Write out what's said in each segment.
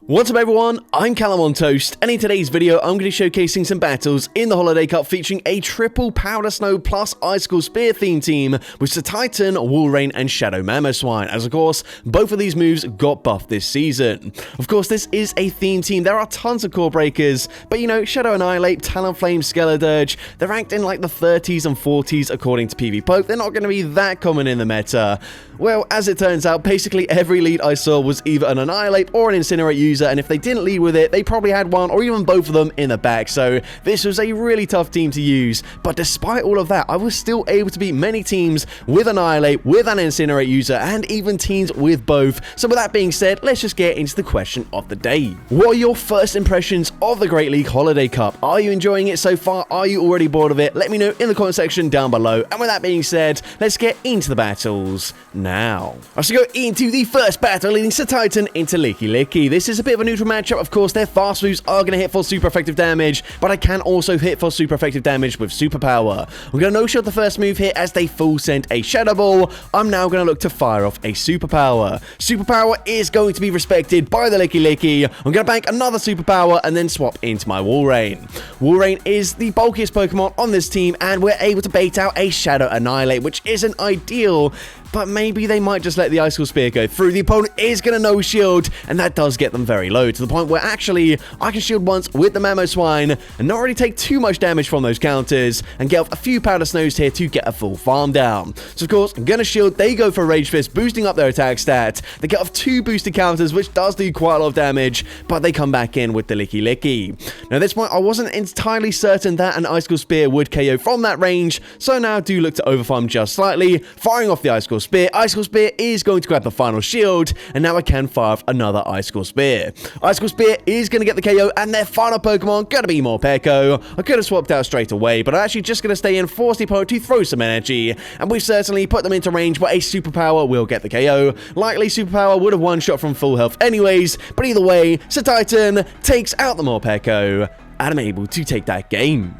What's up everyone, I'm CallumOnToast, and in today's video I'm going to be showcasing some battles in the Holiday Cup featuring a triple Powder Snow plus Icicle Spear theme team with Cetitan, Walrein and Shadow Mamoswine, as of course both of these moves got buffed this season. Of course this is a theme team, there are tons of core breakers, but you know, Shadow Annihilate, Talonflame, Skeledirge, they're ranked in like the 30s and 40s according to PvPoke, they're not going to be that common in the meta. Well, as it turns out, basically every lead I saw was either an Annihilate or an Incinerate user, and if they didn't lead with it, they probably had one or even both of them in the back, so this was a really tough team to use. But despite all of that, I was still able to beat many teams with Annihilate, with an Incinerate user, and even teams with both. So with that being said, let's just get into the question of the day. What are your first impressions of the Great League Holiday Cup? Are you enjoying it so far? Are you already bored of it? Let me know in the comment section down below. And with that being said, let's get into the battles now. Let's go into the first battle, leading Cetitan into Licky. This is a bit of a neutral matchup. Of course, their fast moves are going to hit for super effective damage, but I can also hit for super effective damage with superpower. I'm going to no-shield the first move here as they full send a Shadow Ball. I'm now going to look to fire off a superpower. Superpower is going to be respected by the Licky. I'm going to bank another superpower and then swap into my Walrein. Walrein is the bulkiest Pokemon on this team, and we're able to bait out a Shadow Annihilate, which isn't ideal, but maybe they might just let the Icicle Spear go through. The opponent is going to no-shield, and that does get them very low, to the point where actually I can shield once with the Mamoswine and not really take too much damage from those counters, and get off a few Powder Snows here to get a full farm down. So of course, I'm going to shield, they go for Rage Fist, boosting up their attack stat. They get off two boosted counters, which does do quite a lot of damage, but they come back in with the Licky. Now at this point, I wasn't entirely certain that an Icicle Spear would KO from that range, so now I do look to overfarm just slightly, firing off the Icicle Spear. Icicle Spear is going to grab the final shield, and now I can fire off another Icicle Spear. Icicle Spear is going to get the KO, and their final Pokemon going to be Morpeko. I could have swapped out straight away, but I'm actually just going to stay in, force the opponent to throw some energy, and we've certainly put them into range where a superpower will get the KO. Likely superpower would have one shot from full health anyways, but either way, Cetitan takes out the Morpeko, and I'm able to take that game.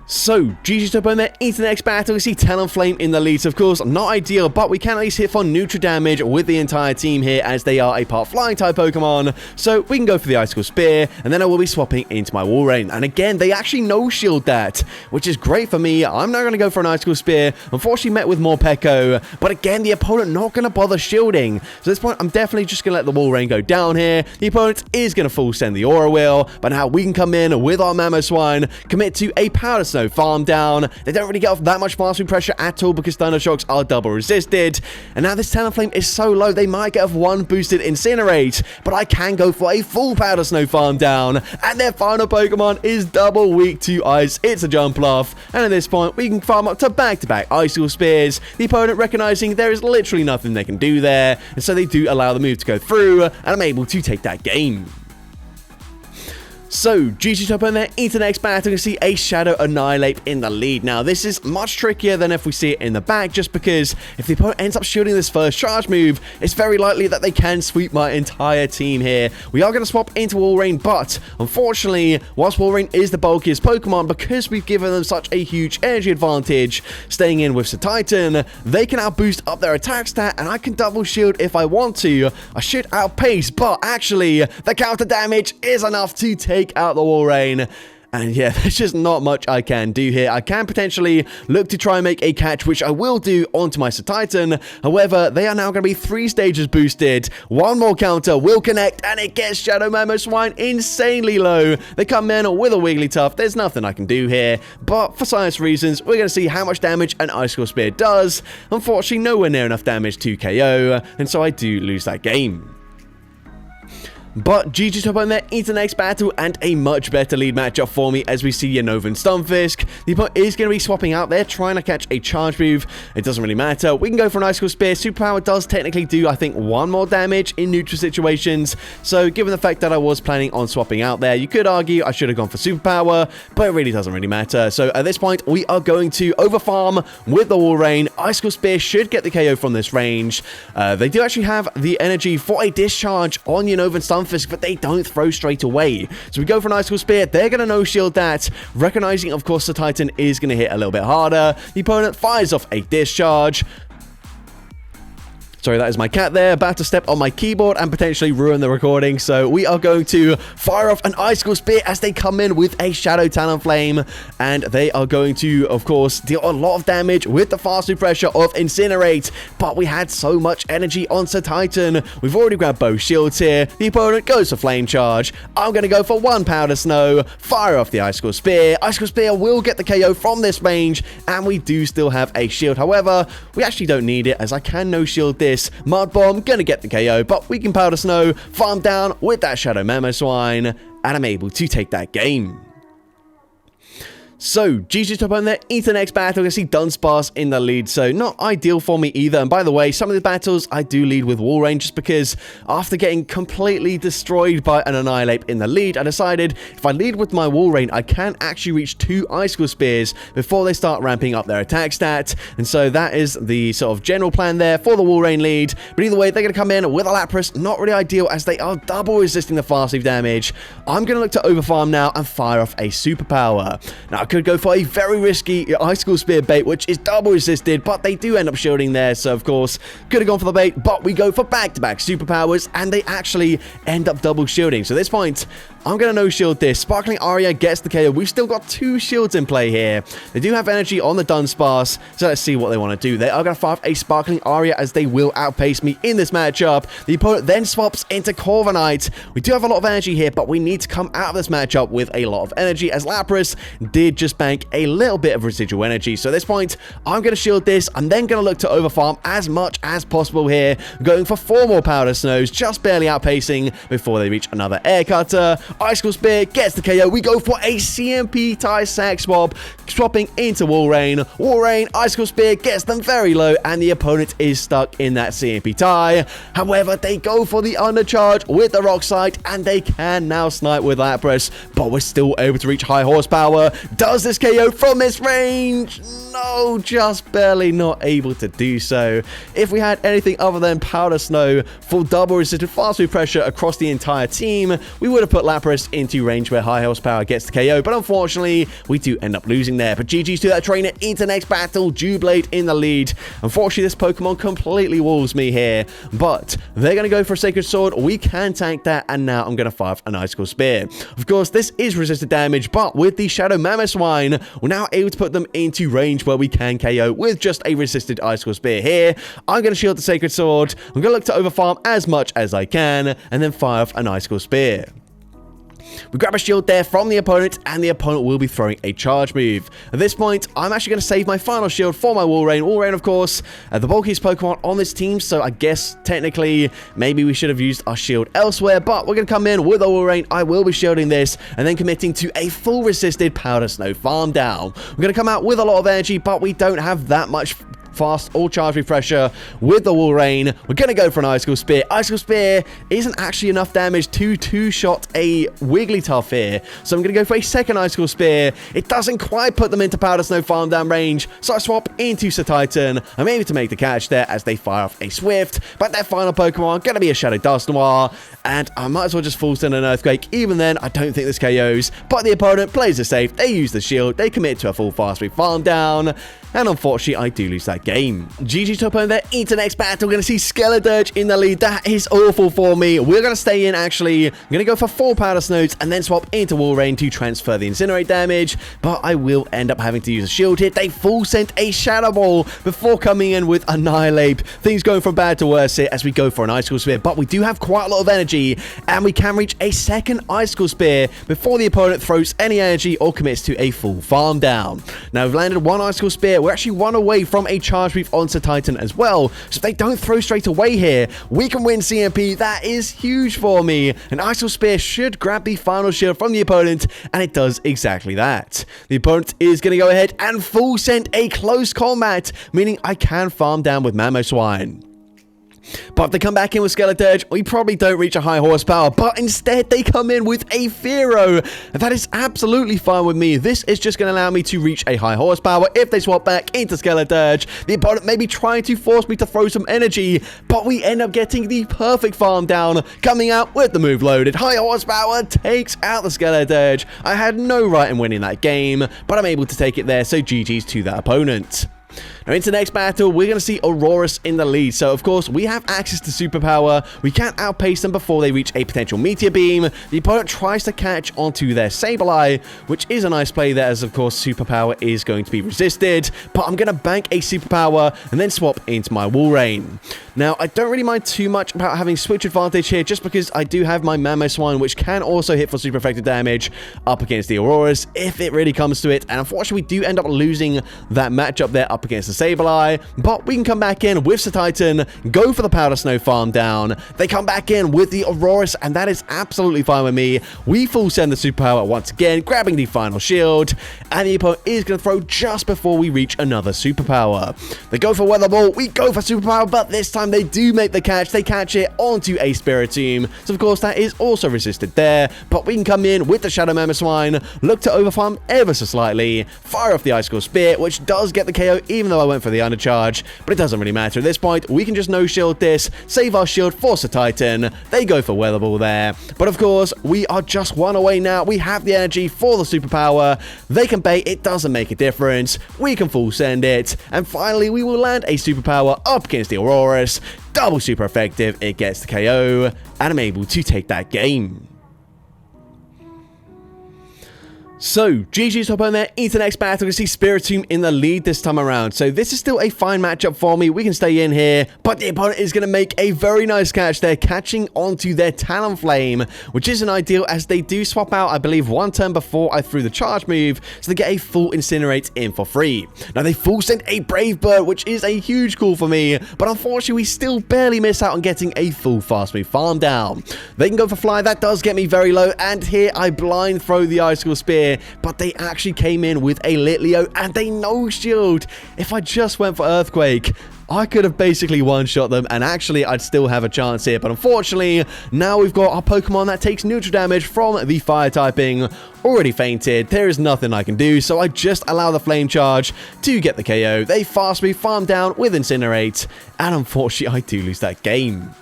So, GG to opponent into the next battle. We see Talonflame in the lead. So of course, not ideal, but we can at least hit for neutral damage with the entire team here, as they are a part flying type Pokemon. So we can go for the Icicle Spear, and then I will be swapping into my Walrein. And again, they actually no-shield that, which is great for me. I'm now going to go for an Icicle Spear. Unfortunately met with Morpeko, but again, the opponent not going to bother shielding. So at this point, I'm definitely just going to let the Walrein go down here. The opponent is going to full send the Aura Wheel, but now we can come in with our Mamoswine, commit to a Powder Snow, farm down. They don't really get off that much fast food pressure at all because Thunder Shocks are double resisted. And now this Talonflame is so low, they might get off one boosted Incinerate, but I can go for a full Powder Snow farm down. And their final Pokemon is double weak to Ice. It's a Jumpluff. And at this point, we can farm up to back-to-back Icicle Spears. The opponent recognizing there is literally nothing they can do there, and so they do allow the move to go through, and I'm able to take that game. So, GG to opponent into the next battle, you see a Shadow Annihilate in the lead. Now, this is much trickier than if we see it in the back, just because if the opponent ends up shielding this first charge move, it's very likely that they can sweep my entire team here. We are going to swap into Walrein, but unfortunately, whilst Walrein is the bulkiest Pokemon, because we've given them such a huge energy advantage, staying in with Cetitan, they can now boost up their attack stat, and I can double shield if I want to. I should outpace, but actually, the counter damage is enough to take out the Walrein. And yeah, there's just not much I can do here. I can potentially look to try and make a catch, which I will do onto my Cetitan. However, they are now going to be 3 stages boosted. One more counter will connect, and it gets Shadow Mamoswine insanely low. They come in with a Wigglytuff. There's nothing I can do here. But for science reasons, we're going to see how much damage an Icicle Spear does. Unfortunately, nowhere near enough damage to KO, and so I do lose that game. But GG to opponent into the next battle, and a much better lead matchup for me as we see Unova Stunfisk. The opponent is going to be swapping out there, trying to catch a charge move. It doesn't really matter. We can go for an Icicle Spear. Superpower does technically do, I think, 1 more damage in neutral situations. So given the fact that I was planning on swapping out there, you could argue I should have gone for Superpower, but it really doesn't really matter. So at this point, we are going to overfarm with the Walrein. Icicle Spear should get the KO from this range. They do actually have the energy for a discharge on Unova Stunfisk, but they don't throw straight away. So we go for an Icicle Spear. They're going to no-shield that, recognizing, of course, the Titan is going to hit a little bit harder. The opponent fires off a discharge. Sorry, that is my cat there, about to step on my keyboard and potentially ruin the recording. So we are going to fire off an Icicle Spear as they come in with a Shadow Talonflame, and they are going to, of course, deal a lot of damage with the fast move pressure of Incinerate. But we had so much energy on Cetitan. We've already grabbed both shields here. The opponent goes for Flame Charge. I'm going to go for one Powder Snow, fire off the Icicle Spear. Icicle Spear will get the KO from this range, and we do still have a shield. However, we actually don't need it, as I can no shield this. Mud Bomb gonna get the KO, but we can Powder Snow, farm down with that Shadow Mamoswine, and I'm able to take that game. So, GG's to opponent there into the next battle. You can see Dunsparce in the lead, so not ideal for me either. And by the way, some of the battles I do lead with Wall Rain, just because after getting completely destroyed by an Annihilate in the lead, I decided if I lead with my Wall Rain, I can actually reach 2 Icicle Spears before they start ramping up their attack stat. And so that is the sort of general plan there for the Wall Rain lead. But either way, they're going to come in with a Lapras. Not really ideal, as they are double resisting the fast move damage. I'm going to look to overfarm now and fire off a Superpower. Now, I could go for a very risky Icicle Spear bait, which is double resisted, but they do end up shielding there, so of course could have gone for the bait, but we go for back-to-back Superpowers, and they actually end up double shielding. So at this point, I'm going to no-shield this. Sparkling Aria gets the KO. We've still got 2 shields in play here. They do have energy on the Dunsparce, so let's see what they want to do. They are going to fire a Sparkling Aria, as they will outpace me in this matchup. The opponent then swaps into Corviknight. We do have a lot of energy here, but we need to come out of this matchup with a lot of energy, as Lapras did just bank a little bit of residual energy. So at this point, I'm going to shield this. I'm then going to look to overfarm as much as possible here, going for 4 more Powder Snows, just barely outpacing before they reach another Air Cutter. Icicle Spear gets the KO. We go for a CMP tie sack swap, swapping into Wall Rain. Wall Rain, Icicle Spear gets them very low, and the opponent is stuck in that CMP tie. However, they go for the undercharge with the Rock Slide, and they can now snipe with Lapras, but we're still able to reach high horsepower. Does this KO from this range? No, just barely not able to do so. If we had anything other than Powder Snow for double resisted fast move pressure across the entire team, we would have put Lapras into range where high horsepower gets the KO, but unfortunately, we do end up losing there. But GG's to that trainer into the next battle. Jublade in the lead. Unfortunately, this Pokemon completely walls me here, but they're going to go for a Sacred Sword. We can tank that, and now I'm going to fire an Icicle Spear. Of course, this is resisted damage, but with the Shadow Mamoswine, we're now able to put them into range where we can KO with just a resisted Icicle Spear here. I'm going to shield the Sacred Sword. I'm going to look to overfarm as much as I can, and then fire off an Icicle Spear. We grab a shield there from the opponent, and the opponent will be throwing a charge move. At this point, I'm actually going to save my final shield for my Wall Rain. Wall Rain, of course, the bulkiest Pokemon on this team, so I guess technically maybe we should have used our shield elsewhere, but we're going to come in with a Wall Rain. I will be shielding this, and then committing to a full resisted Powder Snow farm down. We're going to come out with a lot of energy, but we don't have that much fast or charge refresher with the Wall Rain. We're going to go for an Icicle Spear. Icicle Spear isn't actually enough damage to two-shot a Wigglytuff here, so I'm going to go for a second Icicle Spear. It doesn't quite put them into Powder Snow farm down range, so I swap into Cetitan. I'm able to make the catch there as they fire off a Swift, but their final Pokemon going to be a Shadow Dusknoir, and I might as well just full send an Earthquake. Even then, I don't think this KOs, but the opponent plays it safe. They use the shield, they commit to a full fast move farm down, and unfortunately, I do lose that game. GG to opponent there into the next battle. We're going to see Skeledirge in the lead. That is awful for me. We're going to stay in, actually. I'm going to go for 4 Powder Snows and then swap into Wall Rain to transfer the Incinerate damage, but I will end up having to use a shield hit. They full sent a Shadow Ball before coming in with Annihilate. Things going from bad to worse here as we go for an Icicle Spear, but we do have quite a lot of energy, and we can reach a second Icicle Spear before the opponent throws any energy or commits to a full farm down. Now, we've landed 1 Icicle Spear. We're actually 1 away from a charge move on Cetitan as well, so if they don't throw straight away here, we can win CMP. That is huge for me. An Icicle Spear should grab the final shield from the opponent, and it does exactly that. The opponent is going to go ahead and full send a close combat, meaning I can farm down with Mamoswine. But if they come back in with Skeledirge, we probably don't reach a high horsepower, but instead they come in with a Fearow. That is absolutely fine with me. This is just going to allow me to reach a high horsepower if they swap back into Skeledirge. The opponent may be trying to force me to throw some energy, but we end up getting the perfect farm down, coming out with the move loaded. High horsepower takes out the Skeledirge. I had no right in winning that game, but I'm able to take it there, so GG's to that opponent. Now into the next battle, we're going to see Aurorus in the lead. So of course, we have access to superpower. We can't outpace them before they reach a potential meteor beam. The opponent tries to catch onto their Sableye, which is a nice play there, as of course superpower is going to be resisted. But I'm going to bank a superpower and then swap into my Walrein. Now, I don't really mind too much about having switch advantage here, just because I do have my Mamoswine, which can also hit for super effective damage up against the Aurorus if it really comes to it. And unfortunately, we do end up losing that matchup there up against the Sableye, but we can come back in with Cetitan, go for the Powder Snow farm down. They come back in with the Aurorus, and that is absolutely fine with me. We full send the superpower once again, grabbing the final shield, and the opponent is going to throw just before we reach another superpower. They go for Weather Ball, we go for superpower, but this time they do make the catch. They catch it onto a Spiritomb, so of course that is also resisted there, but we can come in with the Shadow Mamoswine, look to overfarm ever so slightly, fire off the Icicle Spear, which does get the KO even though I went for the undercharge, but it doesn't really matter at this point. We can just no-shield this, save our shield for Cetitan. They go for Weather Ball there, but of course we are just one away now. We have the energy for the superpower. They can bait, it doesn't make a difference. We can full send it, and finally we will land a superpower up against the Aurorus. Double super effective, it gets the KO, and I'm able to take that game. So, GG's top on there, into the next battle. We can see Spiritomb in the lead this time around. So this is still a fine matchup for me. We can stay in here, but the opponent is going to make a very nice catch there, catching onto their Talonflame, which isn't ideal as they do swap out, I believe, one turn before I threw the charge move, so they get a full Incinerate in for free. Now they full send a Brave Bird, which is a huge call for me, but unfortunately we still barely miss out on getting a full fast move farm down. They can go for Fly, that does get me very low, and here I blind throw the Icicle Spear, but they actually came in with a Litleo and they no shield. If I just went for Earthquake, I could have basically one-shot them, and actually I'd still have a chance here. But unfortunately, now we've got our Pokemon that takes neutral damage from the fire typing already fainted. There is nothing I can do, so I just allow the Flame Charge to get the KO. They fast move, farm down with Incinerate, and unfortunately I do lose that game.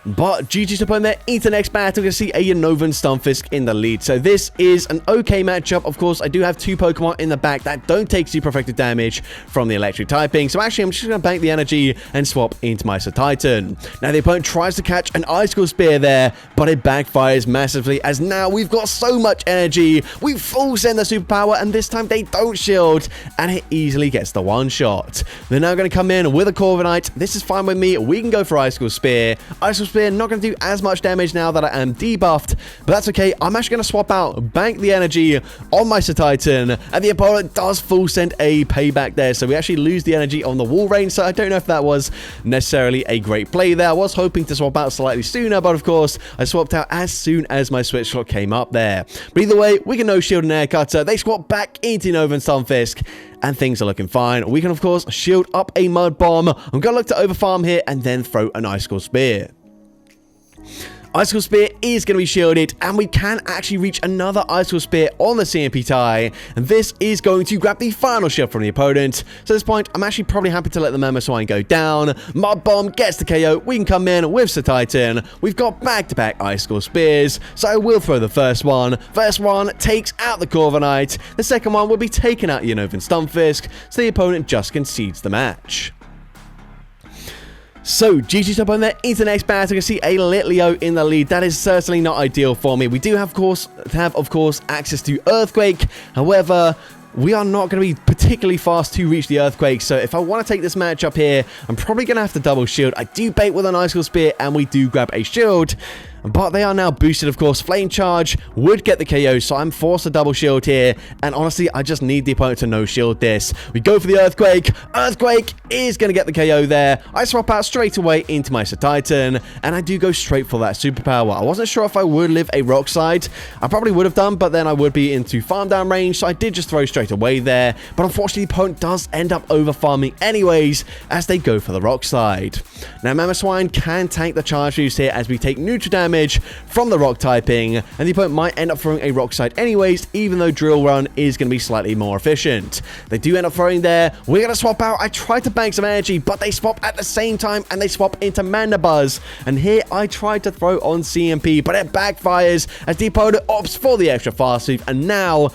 But GG's opponent there, into the next battle, we're going to see a Unnovan Stunfisk in the lead. So this is an okay matchup. Of course, I do have two Pokemon in the back that don't take super effective damage from the electric typing. So actually, I'm just going to bank the energy and swap into my Cetitan. Now, the opponent tries to catch an Icicle Spear there, but it backfires massively as now we've got so much energy. We full send the superpower, and this time they don't shield, and it easily gets the one-shot. They're now going to come in with a Corviknight. This is fine with me. We can go for Icicle Spear. Icicle Spear not going to do as much damage now that I am debuffed, but that's okay. I'm actually going to swap out, bank the energy on my Cetitan, and the opponent does full send a payback there, so we actually lose the energy on the Walrein, so I don't know if that was necessarily a great play there. I was hoping to swap out slightly sooner, but of course, I swapped out as soon as my switch slot came up there. But either way, we can no-shield an Air Cutter. They swap back into Unnovan Stunfisk, and things are looking fine. We can, of course, shield up a Mud Bomb. I'm going to look to overfarm here and then throw an Icicle Spear. Icicle Spear is going to be shielded, and we can actually reach another Icicle Spear on the CMP tie, and this is going to grab the final shield from the opponent. So at this point, I'm actually probably happy to let the Mamoswine go down. Mud Bomb gets the KO. We can come in with Cetitan. We've got back-to-back Icicle Spears, so I will throw the first one. First one takes out the Corviknight. The second one will be taking out Unnovan Stunfisk, so the opponent just concedes the match. So, GG's up on there, into the next battle. You can see a Litleo in the lead. That is certainly not ideal for me. We do have, of course, access to Earthquake. However, we are not going to be particularly fast to reach the Earthquake, so if I want to take this match up here, I'm probably going to have to double shield. I do bait with an Icicle Spear, and we do grab a shield, but they are now boosted, of course. Flame Charge would get the KO, so I'm forced to double shield here, and honestly, I just need the opponent to no-shield this. We go for the Earthquake. Earthquake is going to get the KO there. I swap out straight away into my Cetitan, and I do go straight for that superpower. I wasn't sure if I would live a Rock Slide. I probably would have done, but then I would be into farm down range, so I did just throw straight away there, but unfortunately, the opponent does end up over-farming anyways, as they go for the Rock Slide. Now, Mamoswine can tank the charge moves here as we take neutral damage from the rock typing, and the opponent might end up throwing a Rock Slide anyways, even though Drill Run is going to be slightly more efficient. They do end up throwing there. We're going to swap out. I tried to bank some energy, but they swap at the same time, and they swap into Mandibuzz. And here I tried to throw on CMP, but it backfires as the opponent opts for the extra fast move, and now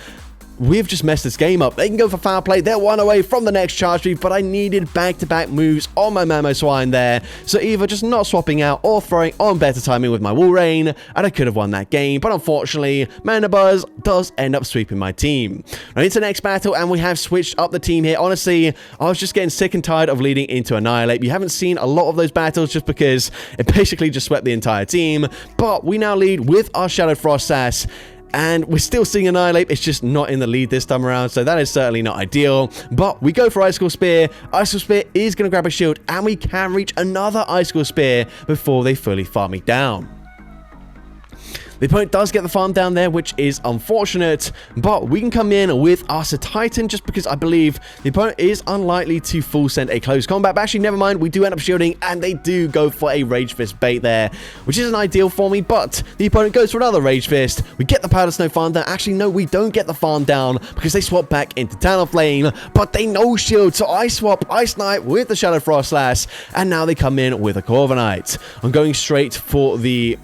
we've just messed this game up. They can go for foul play. They're one away from the next charge move, but I needed back-to-back moves on my Mamoswine there. So either just not swapping out or throwing on better timing with my Walrein, and I could have won that game. But unfortunately, Mandibuzz does end up sweeping my team. Now into the next battle, and we have switched up the team here. Honestly, I was just getting sick and tired of leading into Annihilate. You haven't seen a lot of those battles just because it basically just swept the entire team. But we now lead with our Shadow Frost Sass. And we're still seeing Annihilate, it's just not in the lead this time around, so that is certainly not ideal. But we go for Icicle Spear. Icicle Spear is going to grab a shield, and we can reach another Icicle Spear before they fully farm me down. The opponent does get the farm down there, which is unfortunate, but we can come in with our Cetitan just because I believe the opponent is unlikely to full send a close combat. But actually, never mind, we do end up shielding, and they do go for a Rage Fist bait there, which isn't ideal for me, but the opponent goes for another Rage Fist. We get the Powder Snow farm down. Actually, no, we don't get the farm down because they swap back into Talonflame, but they no shield, so I swap Ice Knight with the Shadow Frost Slash, and now they come in with a Corviknight. I'm going straight for the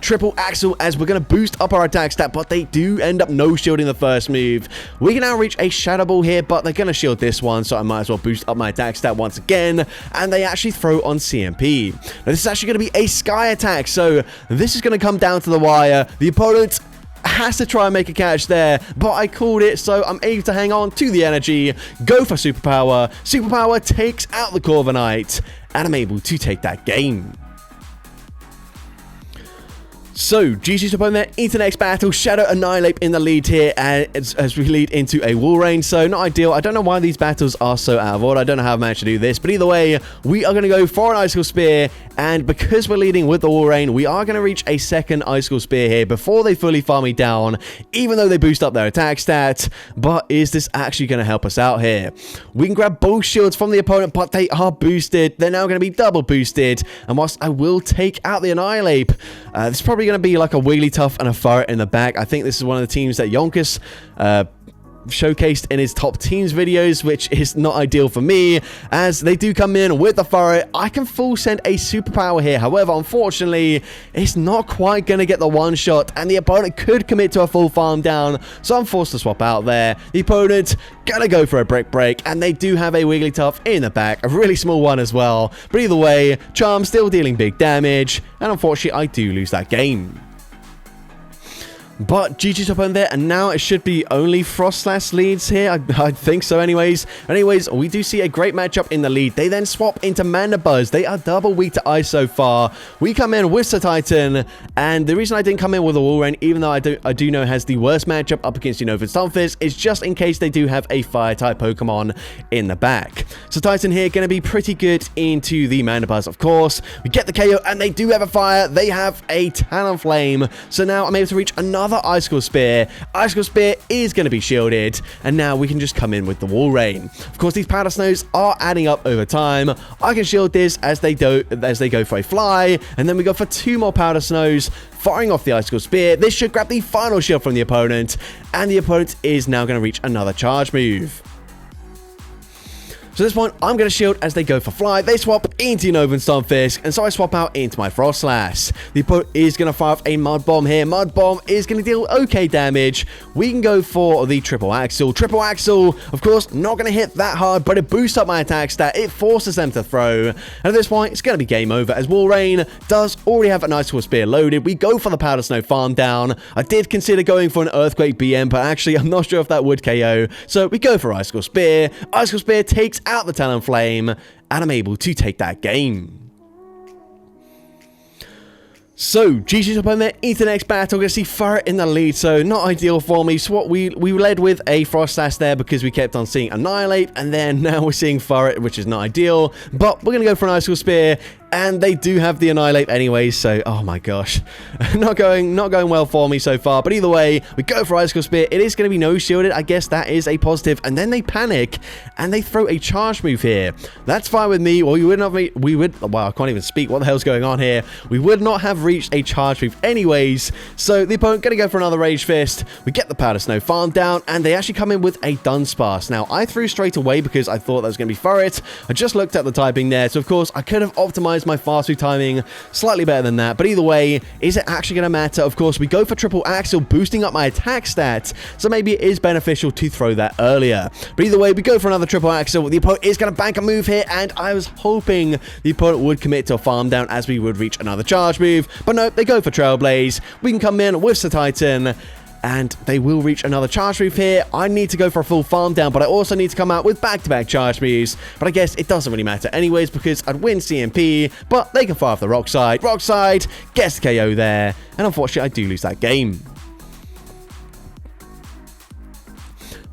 triple axle as we're going to boost up our attack stat, but they do end up no shielding the first move. We can now reach a Shadow Ball here, but they're going to shield this one, so I might as well boost up my attack stat once again, and they actually throw on CMP. Now this is actually going to be a Sky attack, so this is going to come down to the wire. The opponent has to try and make a catch there, but I called it, so I'm able to hang on to the energy, go for Superpower. Superpower takes out the Corviknight, and I'm able to take that game. So, GG's opponent there into the next battle. Shadow Annihilate in the lead here as we lead into a Walrein. So, not ideal. I don't know why these battles are so out of order. I don't know how I've managed to do this. But either way, we are going to go for an Icicle Spear. And because we're leading with the Walrein, we are going to reach a second Icicle Spear here before they fully farm me down, even though they boost up their attack stat. But is this actually going to help us out here? We can grab both shields from the opponent, but they are boosted. They're now going to be double boosted. And whilst I will take out the Annihilate, this is probably going to be like a Wigglytuff and a Furret in the back. I think this is one of the teams that Yonkus showcased in his top teams videos, which is not ideal for me as they do come in with the Furret. I can full send a Superpower here, however, unfortunately, it's not quite going to get the one shot, and the opponent could commit to a full farm down, so I'm forced to swap out there. The opponent gonna go for a Brick Break, and they do have a Wigglytuff in the back, a really small one as well, but either way, Charm still dealing big damage, and unfortunately, I do lose that game. But GG's up on there, and now it should be only Frostlass leads here. I think so anyways. Anyways, we do see a great matchup in the lead. They then swap into Mandibuzz. They are double weak to ice so far. We come in with Cetitan, and the reason I didn't come in with a Walrein, even though I do know has the worst matchup up against Unova Stunfisk, is just in case they do have a Fire-type Pokemon in the back. Cetitan here going to be pretty good into the Mandibuzz, of course. We get the KO, and they do have a Fire. They have a Talonflame. So now I'm able to reach another Icicle Spear. Icicle Spear is going to be shielded, and now we can just come in with the Walrein. Of course, these Powder Snows are adding up over time. I can shield this as they go for a Fly, and then we go for 2 more Powder Snows, firing off the Icicle Spear. This should grab the final shield from the opponent, and the opponent is now going to reach another charge move. So at this point, I'm going to shield as they go for Fly. They swap into Unova Stunfisk, and so I swap out into my Frostlass. The opponent is going to fire off a Mud Bomb here. Mud Bomb is going to deal okay damage. We can go for the Triple Axle. Triple Axle, of course, not going to hit that hard, but it boosts up my attack stat. It forces them to throw. And at this point, it's going to be game over as Walrein does already have an Icicle Spear loaded. We go for the Powder Snow farm down. I did consider going for an Earthquake BM, but actually, I'm not sure if that would KO. So we go for Icicle Spear. Icicle Spear takes out the Talonflame, and I'm able to take that game. So, GG's up on there into the next battle. We're going to see Furret in the lead, so not ideal for me. So what we led with a Frostlass there because we kept on seeing Annihilate, and then now we're seeing Furret, which is not ideal. But we're going to go for an Icicle Spear, and they do have the Annihilate anyways, so oh my gosh. not going well for me so far. But either way, we go for Icicle Spear. It is going to be no shielded. I guess that is a positive. And then they panic, and they throw a charge move here. That's fine with me. Well, wow, I can't even speak. What the hell's going on here? We would not have reached a charge move anyways. So the opponent going to go for another Rage Fist. We get the Powder Snow farm down, and they actually come in with a Dunsparce. Now, I threw straight away because I thought that was going to be Furret. I just looked at the typing there. So, of course, I could have optimized is my fast move timing slightly better than that? But either way, is it actually going to matter? Of course, we go for triple axle, boosting up my attack stats, so maybe it is beneficial to throw that earlier. But either way, we go for another triple axle. The opponent is going to bank a move here, and I was hoping the opponent would commit to a farm down as we would reach another charge move. But no, they go for Trailblaze. We can come in with Cetitan, and they will reach another charge move here. I need to go for a full farm down, but I also need to come out with back-to-back charge moves. But I guess it doesn't really matter anyways, because I'd win CMP, but they can fire off the Rock Side. Rock Side gets the KO there, and unfortunately I do lose that game.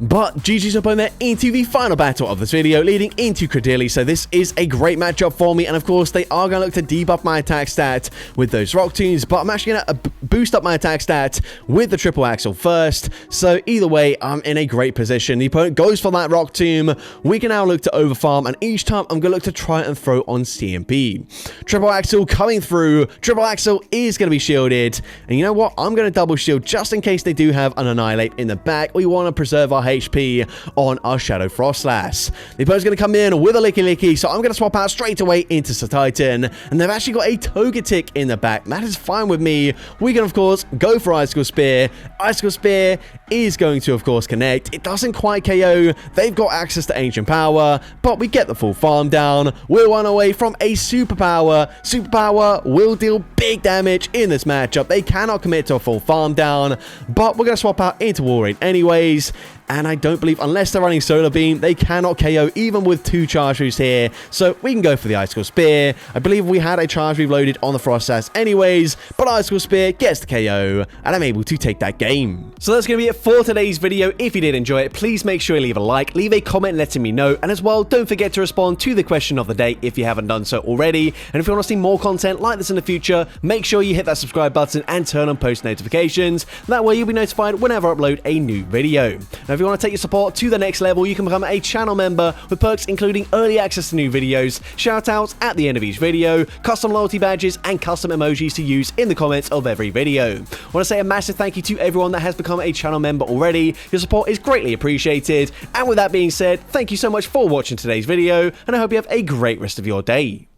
But GG's opponent into the final battle of this video, leading into Credilli. So this is a great matchup for me, and of course they are going to look to debuff my attack stat with those rock tunes, but I'm actually going to boost up my attack stat with the triple axle first. So either way, I'm in a great position. The opponent goes for that rock tomb. We can now look to overfarm, and each time I'm going to look to try and throw on CMP. Triple axle coming through. Triple axle is going to be shielded, and you know what? I'm going to double shield just in case they do have an Annihilate in the back. We want to preserve our HP on our Shadow Frostlass. The opponent's going to come in with a Licky Licky, so I'm going to swap out straight away into Cetitan, and they've actually got a Togetic in the back. That is fine with me. We can, of course, go for Icicle Spear. Icicle Spear is going to, of course, connect. It doesn't quite KO. They've got access to Ancient Power, but we get the full farm down. We're one away from a Superpower. Superpower will deal big damage in this matchup. They cannot commit to a full farm down, but we're going to swap out into Walrein anyways. And I don't believe, unless they're running Solar Beam, they cannot KO even with 2 charge moves here. So we can go for the Icicle Spear. I believe we had a charge move loaded on the Frostlass anyways, but Icicle Spear gets the KO, and I'm able to take that game. So that's going to be it for today's video. If you did enjoy it, please make sure you leave a like, leave a comment letting me know, and as well, don't forget to respond to the question of the day if you haven't done so already. And if you want to see more content like this in the future, make sure you hit that subscribe button and turn on post notifications. That way you'll be notified whenever I upload a new video. Now, if you want to take your support to the next level, you can become a channel member with perks including early access to new videos, shoutouts at the end of each video, custom loyalty badges, and custom emojis to use in the comments of every video. I want to say a massive thank you to everyone that has become a channel member already. Your support is greatly appreciated. And with that being said, thank you so much for watching today's video, and I hope you have a great rest of your day.